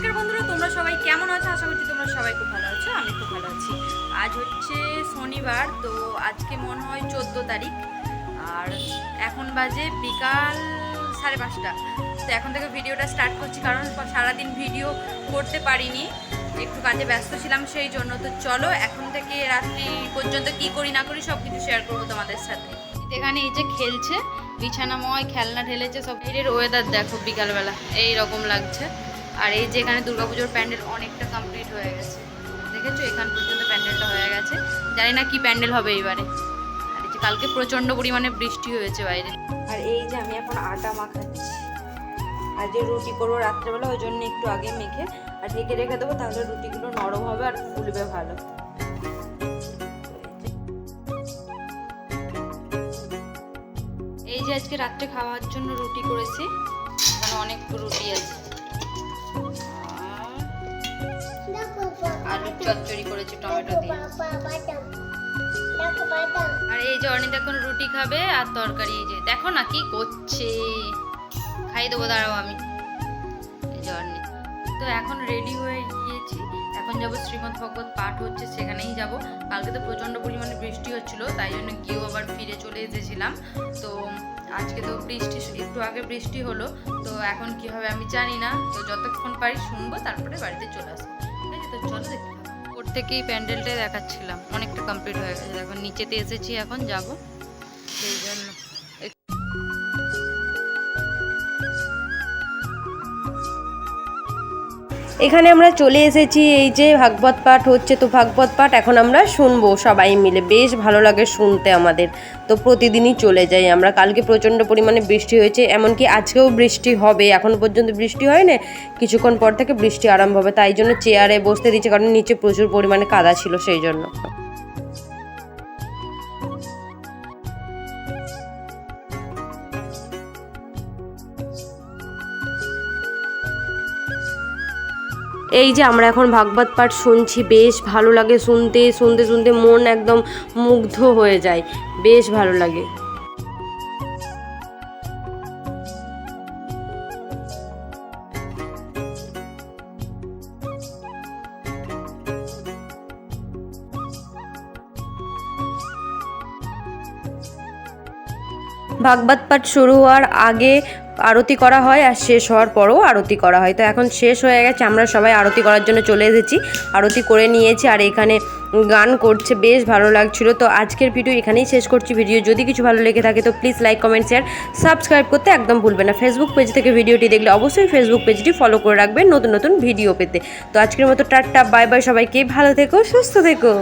নমস্কার বন্ধুরা, তোমরা সবাই কেমন আছো? আশা করছি তোমরা সবাই খুব ভালো আছো। আমি খুব ভালো আছি। আজ হচ্ছে শনিবার, তো আজকে মনে হয় 14 তারিখ, আর এখন বাজে বিকাল 5:30। তো এখন থেকে ভিডিওটা স্টার্ট করছি, কারণ সারাদিন ভিডিও করতে পারিনি, একটু কাজে ব্যস্ত ছিলাম সেই জন্য। তো চলো এখন থেকে রাত্রি পর্যন্ত কি করি না করি সব কিছু শেয়ার করবো তোমাদের সাথে। এখানে এই যে খেলছে, বিছানাময় খেলনা ঢেলেছে সব। এর ওয়েদার দেখো বিকালবেলা এই রকম লাগছে। আর এই যে এখানে দুর্গাপুজোর প্যান্ডেল অনেকটা কমপ্লিট হয়ে গেছে, দেখেছো এখান পর্যন্ত প্যান্ডেলটা হয়ে গেছে। জানি না কি প্যান্ডেল হবে এইবারে। আর এই যে কালকে প্রচণ্ড পরিমাণে বৃষ্টি হয়েছে বাইরে। আর এই যে আমি এখন আটা মাখাচ্ছি, আর যে রুটি করবো রাত্রেবেলা, ওই জন্য একটু আগে মেখে আর ঢেকে রেখে দেবো, তাহলে রুটিগুলো নরম হবে আর ফুলবে ভালো। এই যে আজকে রাত্রে খাওয়ার জন্য রুটি করেছি, এখানে অনেক রুটি আছে। আলুর চচ্চড়ি করেছি টমেটো দিয়ে। আর এই যে অর্ণিতা এখন রুটি খাবে আর তরকারি। এই যে দেখো না কি করছে, খাইয়ে দেবো, দাঁড়াও আমি। এই যে অর্ণিতা তো এখন রেডি হয়ে গিয়েছি, এখন যাবো শ্রীমদ্ ভগবত পাঠ হচ্ছে সেখানেই যাব। কালকে তো প্রচণ্ড পরিমাণে বৃষ্টি হচ্ছিল, তাই জন্য গিয়েও আবার ফিরে চলে এসেছিলাম। তো আজকে তো বৃষ্টি, একটু আগে বৃষ্টি হলো, তো এখন কি হবে আমি জানি না। তো যতক্ষণ পারি শুনবো, তারপরে বাড়িতে চলে আসবো। ঠিক আছে, তো চলো দেখতে হবে। ওর থেকেই প্যান্ডেলটাই দেখাচ্ছিলাম, অনেকটা কমপ্লিট হয়ে গেছে। এখন নিচেতে এসেছি, এখন যাব সেই জন্য। এখানে আমরা চলে এসেছি, এই যে ভাগবত পাঠ হচ্ছে। তো ভাগবত পাঠ এখন আমরা শুনবো সবাই মিলে, বেশ ভালো লাগে শুনতে আমাদের। তো প্রতিদিনই চলে যাই আমরা। কালকে প্রচণ্ড পরিমাণে বৃষ্টি হয়েছে, এমনকি আজকেও বৃষ্টি হবে। এখনও পর্যন্ত বৃষ্টি হয় না, কিছুক্ষণ পর থেকে বৃষ্টি আরম্ভ হবে, তাই জন্য চেয়ারে বসতে দিচ্ছে, কারণ নিচে প্রচুর পরিমাণে কাদা ছিল সেই জন্য। এই যে আমরা এখন ভাগবত পাঠ শুনছি, বেশ ভালো লাগে শুনতে। শুনতে শুনতে মন একদম মুগ্ধ হয়ে যায়, বেশ ভালো লাগে। ভাগবত পাঠ শুরু হওয়ার আগে আরতি করা হয়, আর শেষ হওয়ার পরেও আরতি করা হয়। তো এখন শেষ হয়ে গেছে, আমরা সবাই আরতি করার জন্য চলে এসেছি, আরতি করে নিয়েছি। আর এখানে গান করছে, বেশ ভালো লাগছিল। তো আজকের ভিডিও এখানেই শেষ করছি। ভিডিও যদি কিছু ভালো লেগে থাকে তো please like, comment, share, subscribe করতে একদম ভুলবেন না। ফেসবুক পেজ থেকে ভিডিওটি দেখলে অবশ্যই ফেসবুক পেজটি ফলো করে রাখবেন নতুন নতুন ভিডিও পেতে। তো আজকের মতো টাটা, বাই বাই সবাইকে, ভালো থেকো, সুস্থ থেকো।